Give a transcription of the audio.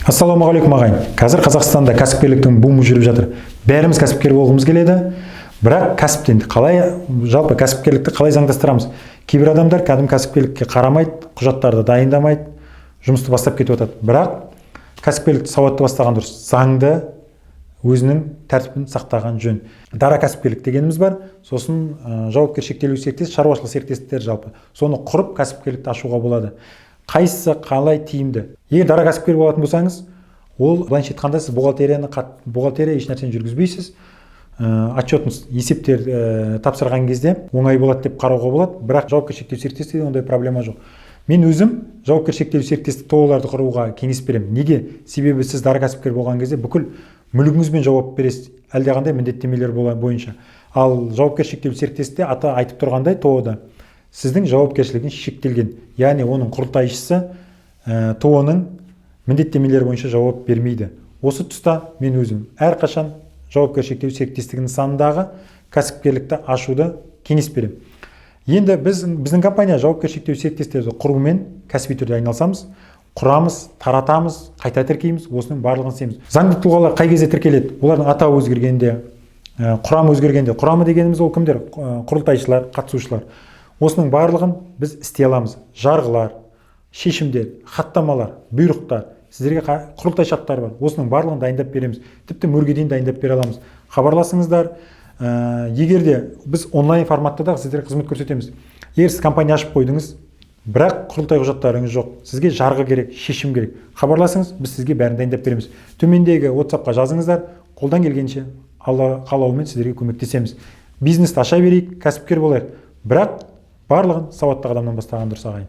Ассалаумағалейкум ағайын. Қазір Қазақстанда кәсіпкерліктің бумы жүріп жатыр. Бәріміз кәсіпкер болғымыз келеді, бірақ кәсіптен жалпы кәсіпкерлікті қалай заңдастырамыз? Кейбір адамдар кәдімгі кәсіпкерлікке қарамайды, құжаттарды дайындамайды, жұмысты бастап кетіп жатады. Бірақ кәсіпкерлікті сауатты бастаған дұрыс. Заңды өзінің тәртібін сақтаған жөн. Дара кәсіпкерлік дегеніміз бар. Сосын жауапкершілігі шектеулі серіктестік, шаруашылық серіктестіктер жалпы. Соны құрып кәсіпкерлікті ашуға болады. Қайсысы қалай тиімді? Егер дара кәсіпкер болатын болсаңыз, ол былайша айтқанда сіз бухгалтерия еш нәрсені жүргізбейсіз. Отчетыңыз, есептер тапсырған кезде оңай болады деп қарауға болады, бірақ жауапкершілігі шектеулі серіктестікте ондай проблема жоқ. Мен өзім жауапкершілігі шектеулі серіктестік ТО-ларды құруға кеңес беремін. Неге? Себебі сіз дара кәсіпкер болған кезде бүкіл мүлігіңізбен жауап бересіз, әлдеқандай міндеттемелер бойынша. Ал жауапкершілігі шектеулі серіктестікте ата айтып тұрғандай ТО-да сіздің жауапкершілігіңіз шектелген. Яғни оның құрылтайшысы ТО-ның міндеттемелері бойынша жауап бермейді. Осы тұста мен өзім әрқашан жауапкершілігі шектеулі серіктестігінің нысанындағы кәсіпкерлікті ашуды кеңес беремін. Енді біздің компания жауапкершілігі шектеулі серіктестіктерді құрумен кәсіби түрде айналысамыз, құрамыз, таратамыз, қайта тіркейміз, осының барлығын істейміз. Заңды тұлғалар қай кезде тіркеледі? Олардың атауы өзгергенде, құрамы өзгергенде. Құрамы дегеніміз ол кімдер? Құрылтайшылар, қатысушылар. Осының барлығын біз істей аламыз. Жарғылар, шешімдер, хаттамалар, бұйрықтар, сіздерге құрылтай шарттары бар. Осының барлығын дайындап береміз. Тіпті мөрге дейін дайындап бере аламыз. Хабарласыңыздар. Егер де біз онлайн форматта да сіздерге қызмет көрсетеміз. Егер сіз компания ашып қойдыңыз, бірақ құрылтай құжаттарыңыз жоқ, сізге жарғы керек, шешім керек, хабарласыңыз, біз сізге бәрін дайындап береміз. Төмендегі WhatsApp-қа жазыңыздар, қолдан келгенше Алла қалауымен сіздерге көмектесеміз. Бизнесті аша берейік, кәсіпкер болайық, бірақ барлығын сауатты адамнан бастаған дұрыс ағайын.